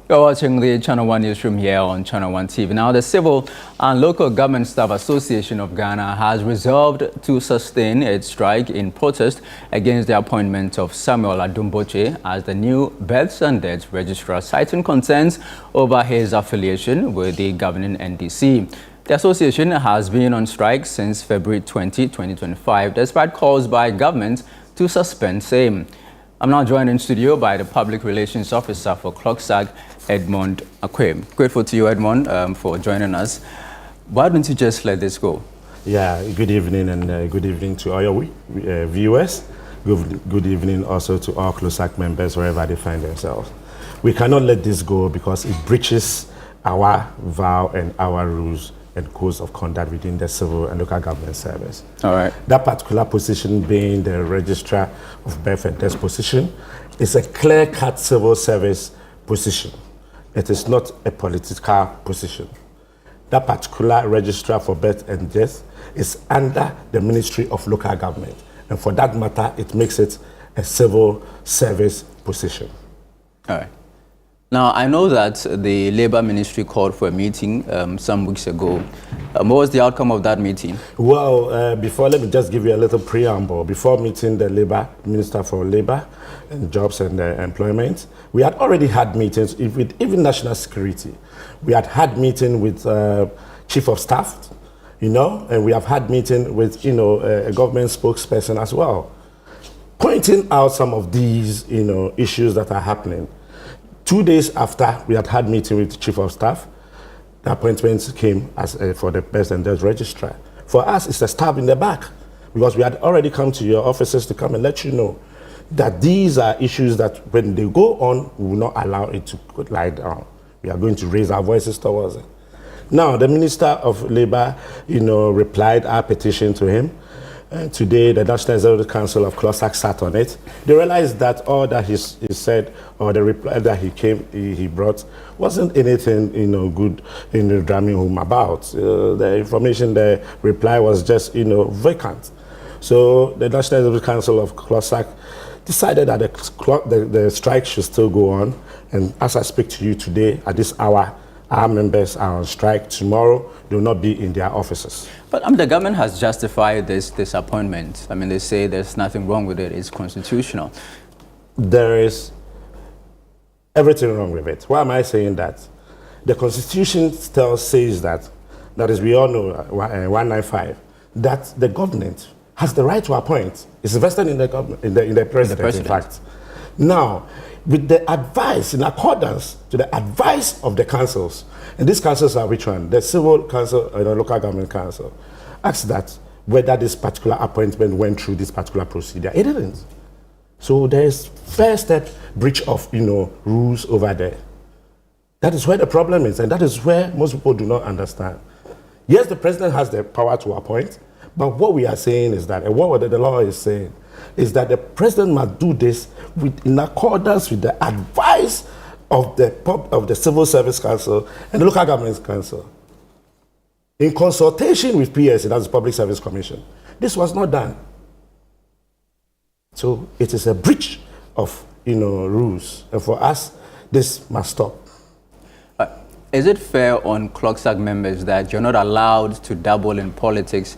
You're watching the Channel One newsroom here on Channel One TV. Now, the Civil and Local Government Staff Association of Ghana has resolved to sustain its strike in protest against the appointment of Samuel Adumboche as the new births and deaths registrar, citing concerns over his affiliation with the governing NDC. The association has been on strike since February 20, 2025, despite calls by government to suspend same. I'm now joined in studio by the Public Relations Officer for CLOGSAG, Edmond Akwem. Grateful to you, Edmond, for joining us. Why don't you just let this go? Yeah, good evening, and good evening to all your viewers. Good evening also to all CLOGSAG members wherever they find themselves. We cannot let this go because it breaches our vow and our rules and codes of conduct within the civil and local government service. All right. That particular position, being the registrar of birth and death position, is a clear-cut civil service position. It is not a political position. That particular registrar for birth and death is under the Ministry of Local Government, and for that matter, it makes it a civil service position. All right. Now, I know that the Labour Ministry called for a meeting some weeks ago. What was the outcome of that meeting? Well, let me just give you a little preamble. Before meeting the Labour Minister for Labour and Jobs and Employment, we had already had meetings with even National Security. We had meeting with Chief of Staff, and we have had meeting with, a government spokesperson as well, pointing out some of these, issues that are happening. 2 days after we had meeting with the Chief of Staff, the appointment came as for the births and deaths registrar. For us, it's a stab in the back, because we had already come to your offices to come and let you know that these are issues that when they go on, we will not allow it to lie down. We are going to raise our voices towards it. Now, the Minister of Labour, replied our petition to him. Today, the National Executive Council of CLOGSAG sat on it. They realized that all that he said, or the reply that he brought, wasn't anything, good in drumming home about. The information, the reply was just, vacant. So the National Executive Council of CLOGSAG decided that the strike should still go on. And as I speak to you today, at this hour, our members are on strike. Tomorrow, they will not be in their offices. But the government has justified this appointment. I mean, they say there's nothing wrong with it. It's constitutional. There is everything wrong with it. Why am I saying that? The Constitution still says that is, we all know, 195, that the government has the right to appoint. It's vested in the government, in the president, in fact. Now, with the advice, in accordance to the advice of the councils, and these councils are which one? The Civil Council and the Local Government Council. Ask that whether this particular appointment went through this particular procedure. It didn't. So there is first step breach of rules over there. That is where the problem is, and that is where most people do not understand. Yes, the president has the power to appoint, but what we are saying is that, and what the law is saying, is that the president must do this in accordance with the advice of the Civil Service Council and the Local Government Council, in consultation with PSC, that's the Public Service Commission. This was not done. So it is a breach of rules, and for us, this must stop. Is it fair on CLOGSAG members that you're not allowed to dabble in politics,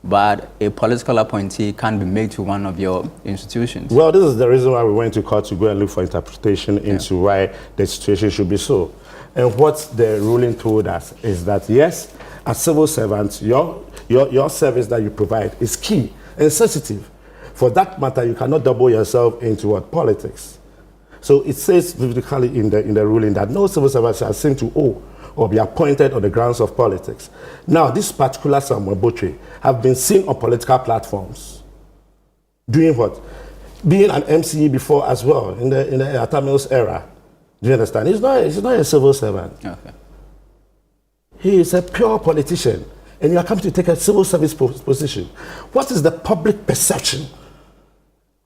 but a political appointee can be made to one of your institutions? Well, this is the reason why we went to court to go and look for interpretation into why the situation should be so. And what the ruling told us is that, yes, as civil servants, your service that you provide is key and sensitive. For that matter, you cannot double yourself into politics. So it says vividly in the ruling that no civil servant shall seem to owe or be appointed on the grounds of politics. Now, this particular Samuel Botre have been seen on political platforms. Doing what? Being an MCE before as well, in the Atamil's era. Do you understand? He's not a civil servant. Okay. He is a pure politician, and you are coming to take a civil service position. What is the public perception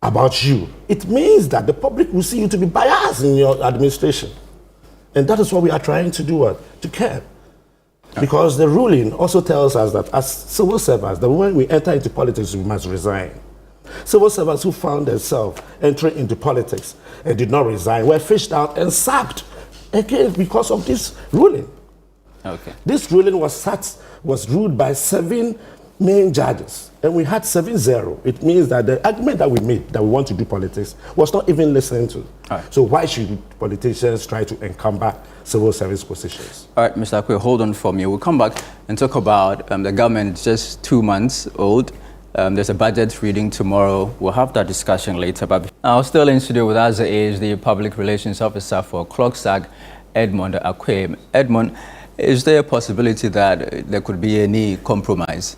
about you? It means that the public will see you to be biased in your administration. And that is what we are trying to do, to curb. Because the ruling also tells us that as civil servants, that when we enter into politics, we must resign. Civil servants who found themselves entering into politics and did not resign were fished out and sacked again because of this ruling. Okay. This ruling was ruled by 7 main judges, and we had 7-0. It means that the argument that we made that we want to do politics was not even listened to. Right. So why should politicians try to encumber civil service positions? All right, Mr. Akwe, hold on for me. We'll come back and talk about the government just 2 months old. There's a budget reading tomorrow. We'll have that discussion later. But now, still in studio with us is the Public Relations Officer for CLOGSAG, Edmond Akwe. Edmond, is there a possibility that there could be any compromise?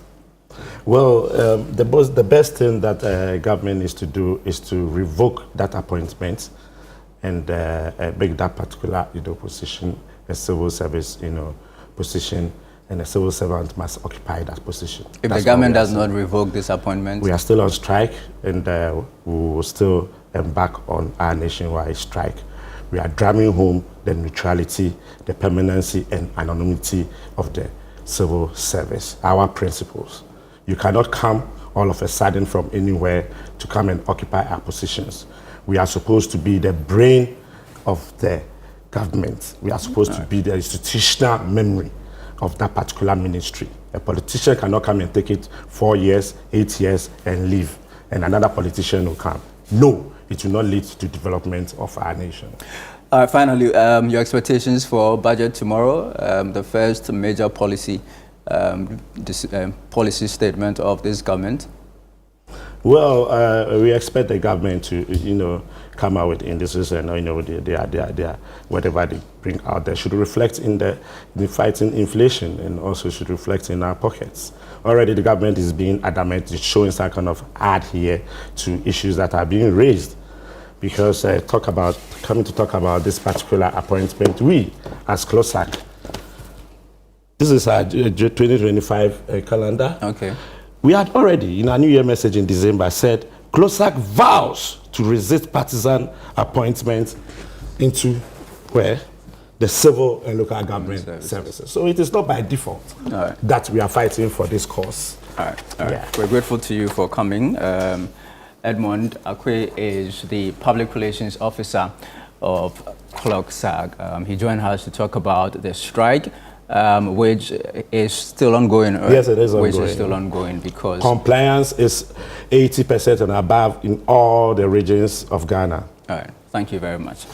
Well, the best thing that government is to do is to revoke that appointment and make that particular position a civil service position, and a civil servant must occupy that position. If the government does not revoke this appointment? We are still on strike, and we will still embark on our nationwide strike. We are driving home the neutrality, the permanency, and anonymity of the civil service, our principles. You cannot come all of a sudden from anywhere to come and occupy our positions. We are supposed to be the brain of the government. We are supposed to be the institutional memory of that particular ministry. A politician cannot come and take it 4 years, 8 years, and leave, and another politician will come. No, it will not lead to development of our nation. Finally, your expectations for budget tomorrow, the first major policy policy statement of this government? Well, we expect the government to, come out with indices and, whatever they bring out there should reflect in the fighting inflation, and also should reflect in our pockets. Already the government is being adamant, it's showing some kind of ad here to issues that are being raised. Because coming to talk about this particular appointment, we, as CLOGSAG, this is our 2025 calendar. Okay. We had already, in our New Year message in December, said CLOGSAG vows to resist partisan appointments into where? The civil and local government services. So it is not by default that we are fighting for this cause. All right. Yeah. We're grateful to you for coming. Edmond Akwe is the Public Relations Officer of CLOGSAG. He joined us to talk about the strike, which is still ongoing. Right? Yes, it is ongoing. Which is still ongoing because compliance is 80% and above in all the regions of Ghana. All right. Thank you very much.